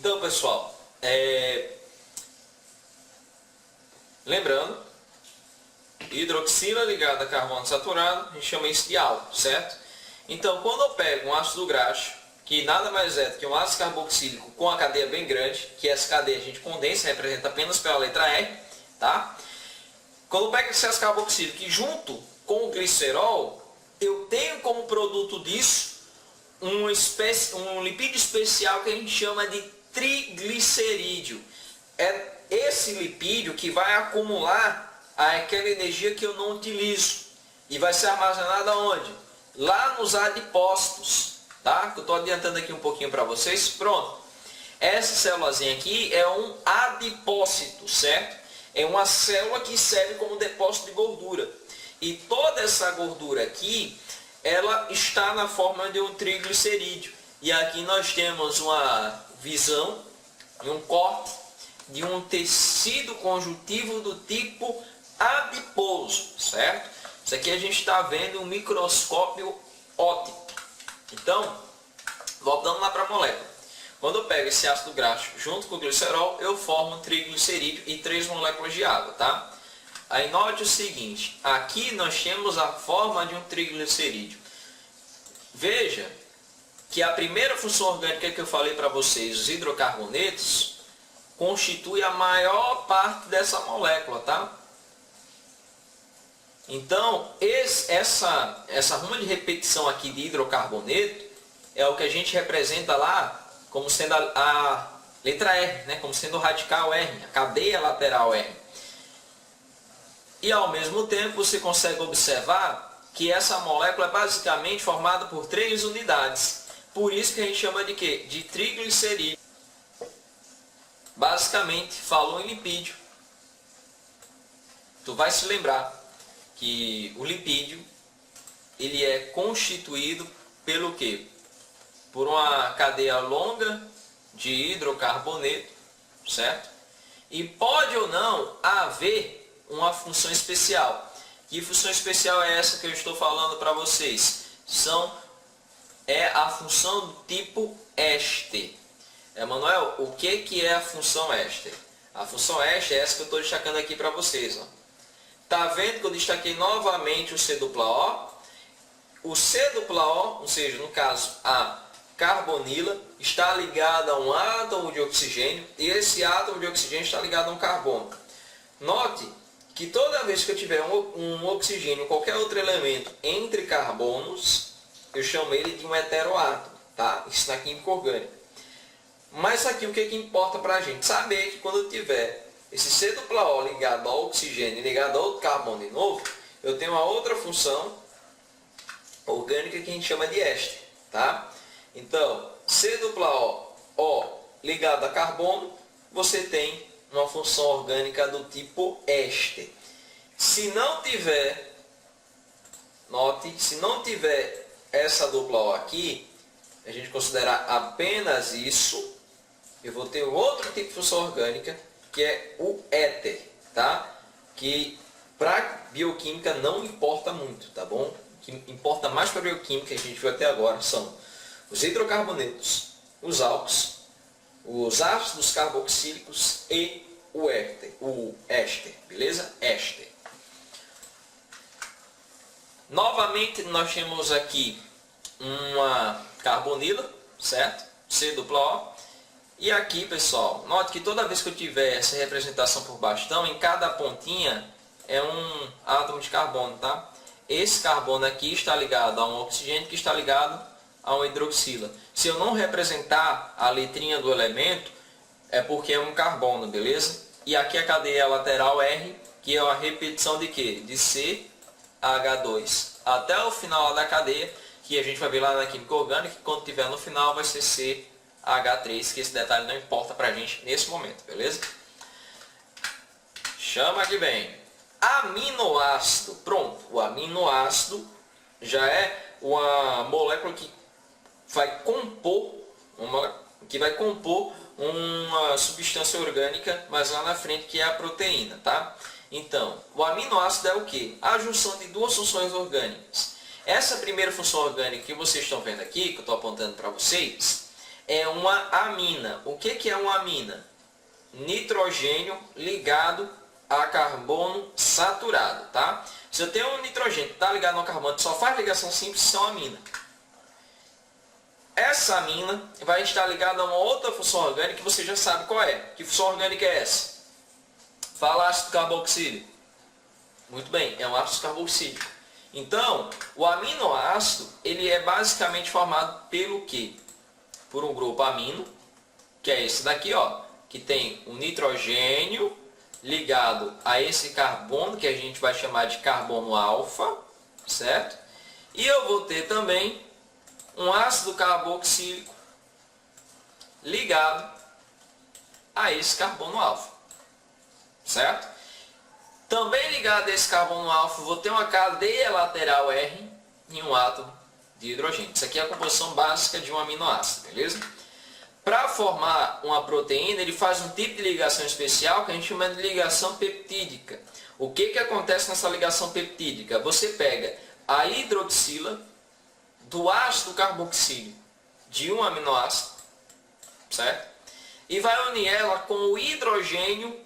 Então, pessoal, lembrando, hidroxila ligada a carbono saturado, a gente chama isso de álcool, certo? Então, quando eu pego um ácido graxo, que nada mais é do que um ácido carboxílico com a cadeia bem grande, que essa cadeia a gente condensa, representa apenas pela letra R, tá? Quando eu pego esse ácido carboxílico e junto com o glicerol, eu tenho como produto disso um lipídio especial que a gente chama de triglicerídeo. É esse lipídio que vai acumular aquela energia que eu não utilizo e vai ser armazenada onde? Lá nos adipócitos, tá? Que eu estou adiantando aqui um pouquinho para vocês. Pronto. Essa célulazinha aqui é um adipócito, certo? É uma célula que serve como depósito de gordura. E toda essa gordura aqui, ela está na forma de um triglicerídeo. E aqui nós temos uma visão e um corte de um tecido conjuntivo do tipo adiposo, certo? Isso aqui a gente está vendo um microscópio óptico. Então, voltando lá para a molécula. Quando eu pego esse ácido graxo junto com o glicerol, eu formo um triglicerídeo e 3 moléculas de água, tá? Aí note o seguinte, aqui nós temos a forma de um triglicerídeo. Veja que a primeira função orgânica que eu falei para vocês, os hidrocarbonetos, constitui a maior parte dessa molécula, tá? Então, essa ruma de repetição aqui de hidrocarboneto é o que a gente representa lá como sendo a letra R, né? Como sendo o radical R, a cadeia lateral R. E ao mesmo tempo você consegue observar que essa molécula é basicamente formada por 3 unidades. Por isso que a gente chama de quê? De triglicerídeo. Basicamente, falou em lipídio. Tu vai se lembrar que o lipídio ele é constituído pelo quê? Por uma cadeia longa de hidrocarboneto, certo? E pode ou não haver uma função especial. Que função especial é essa que eu estou falando para vocês? É a função do tipo éster. Emanuel, o que é a função éster? A função éster é essa que eu estou destacando aqui para vocês. Ó. Tá vendo que eu destaquei novamente o C dupla O? O C dupla O, ou seja, no caso a carbonila, está ligado a um átomo de oxigênio e esse átomo de oxigênio está ligado a um carbono. Note que toda vez que eu tiver um oxigênio, qualquer outro elemento entre carbonos, eu chamo ele de um heteroátomo, tá? Isso na química orgânica. Mas aqui o que importa para a gente? Saber que quando eu tiver esse C dupla O ligado ao oxigênio e ligado a outro carbono de novo, eu tenho uma outra função orgânica que a gente chama de éster, tá? Então, C dupla O ligado a carbono, você tem uma função orgânica do tipo éster. Se não tiver, note, se não tiver essa dupla O aqui, a gente considerar apenas isso, eu vou ter outro tipo de função orgânica, que é o éter, tá? Que para bioquímica não importa muito, tá bom? O que importa mais para bioquímica, que a gente viu até agora, são os hidrocarbonetos, os álcools, os ácidos carboxílicos e o éster, beleza? Éster. Novamente nós temos aqui uma carbonila, certo? C dupla O. E aqui, pessoal, note que toda vez que eu tiver essa representação por bastão, em cada pontinha é um átomo de carbono, tá? Esse carbono aqui está ligado a um oxigênio que está ligado a uma hidroxila. Se eu não representar a letrinha do elemento, é porque é um carbono, beleza? E aqui a cadeia lateral R, que é a repetição de quê? De CH2. Até o final da cadeia, que a gente vai ver lá na química orgânica, que quando tiver no final vai ser CH3, que esse detalhe não importa pra gente nesse momento, beleza? Chama que vem. Aminoácido. Pronto, o aminoácido já é uma molécula que vai compor uma substância orgânica, mas lá na frente, que é a proteína, tá? Então, o aminoácido é o quê? A junção de duas funções orgânicas. Essa primeira função orgânica que vocês estão vendo aqui, que eu estou apontando para vocês, é uma amina. O que é uma amina? Nitrogênio ligado a carbono saturado, tá? Se eu tenho um nitrogênio que está ligado ao carbono que só faz ligação simples, isso é uma amina. Essa amina vai estar ligada a uma outra função orgânica que você já sabe qual é. Que função orgânica é essa? Fala ácido carboxílico. Muito bem, é um ácido carboxílico. Então, o aminoácido, ele é basicamente formado pelo quê? Por um grupo amino, que é esse daqui, ó, que tem o nitrogênio ligado a esse carbono, que a gente vai chamar de carbono alfa, certo? E eu vou ter também um ácido carboxílico ligado a esse carbono alfa, certo? Também ligado a esse carbono alfa, vou ter uma cadeia lateral R e um átomo de hidrogênio. Isso aqui é a composição básica de um aminoácido, beleza? Para formar uma proteína, ele faz um tipo de ligação especial que a gente chama de ligação peptídica. O que acontece nessa ligação peptídica? Você pega a hidroxila do ácido carboxílico de um aminoácido, certo? E vai unir ela com o hidrogênio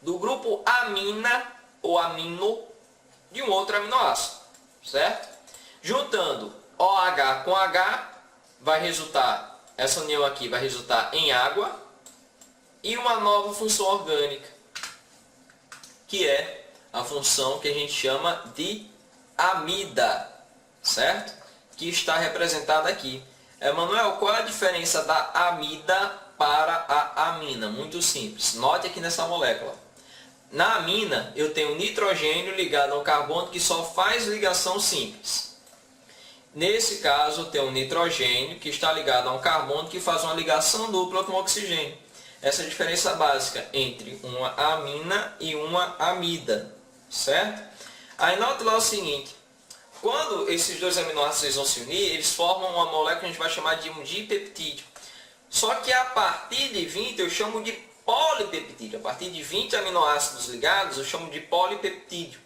do grupo amina ou amino de um outro aminoácido, certo? Juntando OH com H, vai resultar, essa união aqui vai resultar em água e uma nova função orgânica, que é a função que a gente chama de amida, certo? Que está representada aqui. Emanuel, qual é a diferença da amida para a amina? Muito simples. Note aqui nessa molécula. Na amina, eu tenho nitrogênio ligado ao carbono que só faz ligação simples. Nesse caso, eu tenho um nitrogênio que está ligado a um carbono que faz uma ligação dupla com oxigênio. Essa é a diferença básica entre uma amina e uma amida, certo? Aí note lá o seguinte, quando esses dois aminoácidos vão se unir, eles formam uma molécula que a gente vai chamar de um dipeptídeo. Só que a partir de 20 eu chamo de polipeptídeo. A partir de 20 aminoácidos ligados eu chamo de polipeptídeo.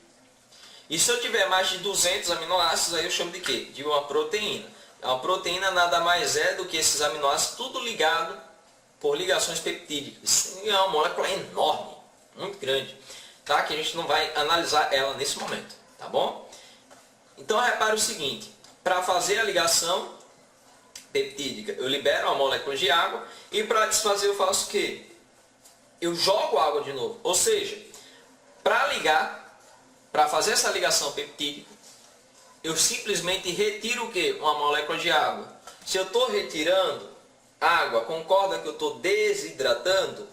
E se eu tiver mais de 200 aminoácidos, aí eu chamo de quê? De uma proteína. A proteína nada mais é do que esses aminoácidos tudo ligado por ligações peptídicas. É uma molécula enorme, muito grande, tá? Que a gente não vai analisar ela nesse momento, tá bom? Então repare o seguinte, para fazer a ligação peptídica, eu libero uma molécula de água e para desfazer eu faço o quê? Eu jogo água de novo. Ou seja, para ligar, para fazer essa ligação peptídica, eu simplesmente retiro o quê? Uma molécula de água. Se eu estou retirando água, concorda que eu estou desidratando?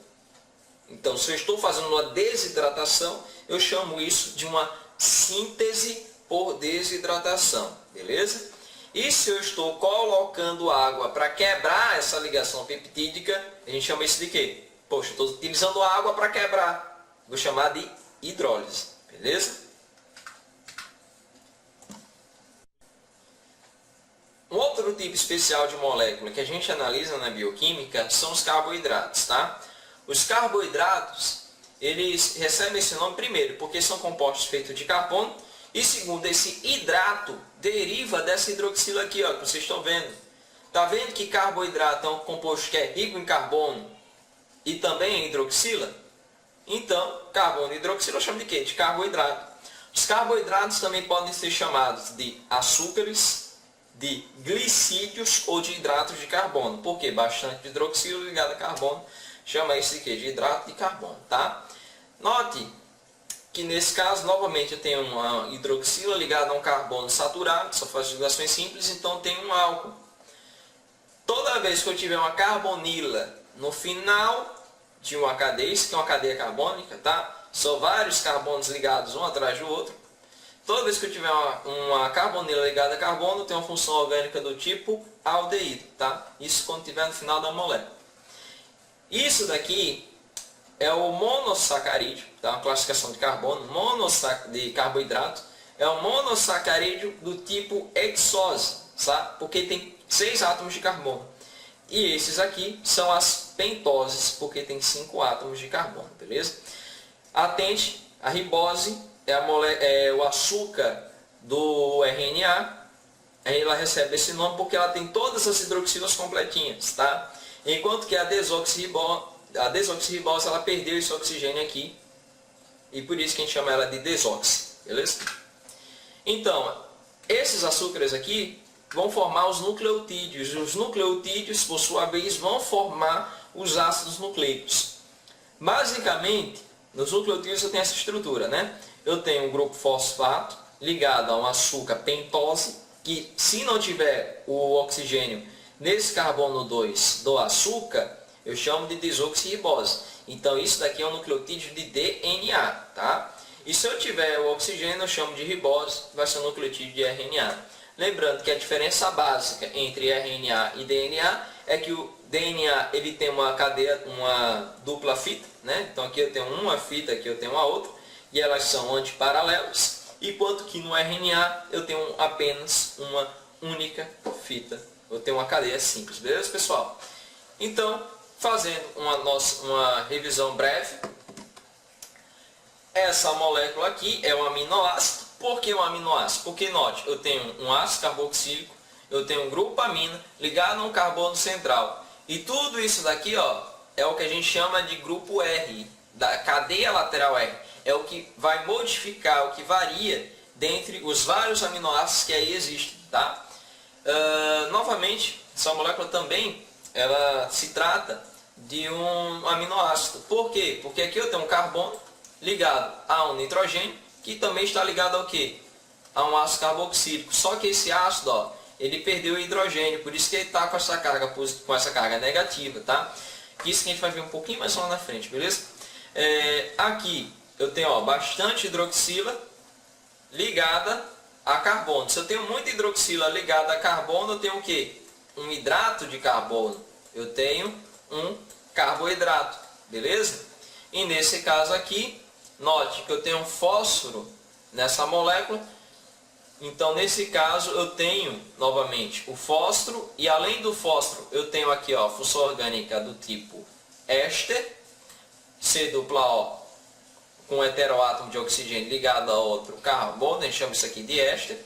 Então, se eu estou fazendo uma desidratação, eu chamo isso de uma síntese por desidratação, beleza? E se eu estou colocando água para quebrar essa ligação peptídica, a gente chama isso de quê? Poxa, estou utilizando água para quebrar. Vou chamar de hidrólise, beleza? Um outro tipo especial de molécula que a gente analisa na bioquímica são os carboidratos, tá? Os carboidratos, eles recebem esse nome primeiro porque são compostos feitos de carbono e segundo, esse hidrato deriva dessa hidroxila aqui, ó, que vocês estão vendo. Tá vendo que carboidrato é um composto que é rico em carbono e também em hidroxila? Então, carbono e hidroxila eu chamo de quê? De carboidrato. Os carboidratos também podem ser chamados de açúcares, de glicídios ou de hidratos de carbono. Por quê? Bastante hidroxila ligado a carbono. Chama isso de quê? De hidrato de carbono, tá? Note que nesse caso, novamente, eu tenho uma hidroxila ligada a um carbono saturado, que só faz ligações simples, então eu tenho um álcool. Toda vez que eu tiver uma carbonila no final de uma cadeia, isso que é uma cadeia carbônica, tá? São vários carbonos ligados um atrás do outro. Toda vez que eu tiver uma carbonila ligada a carbono, tem uma função orgânica do tipo aldeído, tá? Isso quando estiver no final da molécula. Isso daqui é o monossacarídeo, tá? Uma classificação de carbono, de carboidrato, é um monossacarídeo do tipo hexose, sabe? Porque tem 6 átomos de carbono. E esses aqui são as pentoses, porque tem 5 átomos de carbono, beleza? Atente, a ribose é o açúcar do RNA, ela recebe esse nome porque ela tem todas as hidroxilas completinhas, tá? Enquanto que a desoxirribose ela perdeu esse oxigênio aqui, e por isso que a gente chama ela de desoxi, beleza? Então, esses açúcares aqui vão formar os nucleotídeos. Os nucleotídeos, por sua vez, vão formar os ácidos nucleicos. Basicamente, nos nucleotídeos eu tenho essa estrutura, né? Eu tenho um grupo fosfato ligado a um açúcar pentose, que se não tiver o oxigênio nesse carbono 2 do açúcar, eu chamo de desoxirribose. Então isso daqui é um nucleotídeo de DNA, tá? E se eu tiver o oxigênio, eu chamo de ribose, vai ser um nucleotídeo de RNA. Lembrando que a diferença básica entre RNA e DNA é que o DNA ele tem uma cadeia, uma dupla fita, né? Então aqui eu tenho uma fita, aqui eu tenho uma outra, e elas são antiparalelas, enquanto que no RNA eu tenho apenas uma única fita. Eu tenho uma cadeia simples, beleza, pessoal? Então, fazendo uma revisão breve, essa molécula aqui é um aminoácido. Por que um aminoácido? Porque, note, eu tenho um ácido carboxílico, eu tenho um grupo amina ligado a um carbono central. E tudo isso daqui, ó, é o que a gente chama de grupo R, da cadeia lateral R. É o que vai modificar, o que varia dentre os vários aminoácidos que aí existem, tá? Novamente, essa molécula também ela se trata de um aminoácido. Por quê? Porque aqui eu tenho um carbono ligado a um nitrogênio, que também está ligado ao quê? A um ácido carboxílico. Só que esse ácido, ó, ele perdeu o hidrogênio, por isso que ele está com essa carga negativa, tá? Isso que a gente vai ver um pouquinho mais lá na frente, beleza? Aqui eu tenho, ó, bastante hidroxila ligada a carbono. Se eu tenho muita hidroxila ligada a carbono, eu tenho o quê? Um hidrato de carbono. Eu tenho um carboidrato, beleza? E nesse caso aqui, note que eu tenho um fósforo nessa molécula. Então, nesse caso, eu tenho, novamente, o fósforo. E além do fósforo, eu tenho aqui, ó, função orgânica do tipo éster, C+O, com um heteroátomo de oxigênio ligado a outro carbono, a gente chama isso aqui de éster.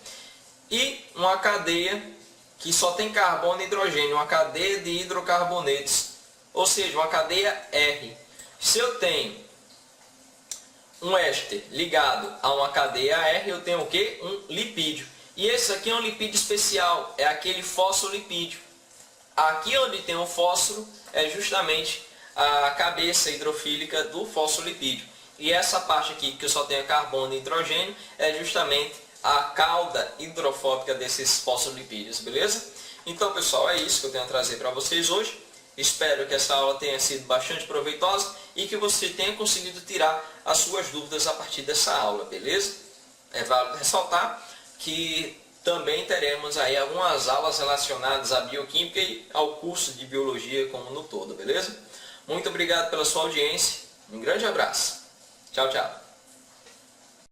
E uma cadeia que só tem carbono e hidrogênio, uma cadeia de hidrocarbonetos, ou seja, uma cadeia R. Se eu tenho um éster ligado a uma cadeia R, eu tenho o quê? Um lipídio. E esse aqui é um lipídio especial, é aquele fosfolipídio. Aqui onde tem o fósforo é justamente a cabeça hidrofílica do fosfolipídio. E essa parte aqui que eu só tenho carbono e hidrogênio é justamente a cauda hidrofóbica desses fosfolipídios, beleza? Então, pessoal, é isso que eu tenho a trazer para vocês hoje. Espero que essa aula tenha sido bastante proveitosa e que você tenha conseguido tirar as suas dúvidas a partir dessa aula, beleza? É válido ressaltar que também teremos aí algumas aulas relacionadas à bioquímica e ao curso de biologia como no todo, beleza? Muito obrigado pela sua audiência, um grande abraço. Tchau, tchau.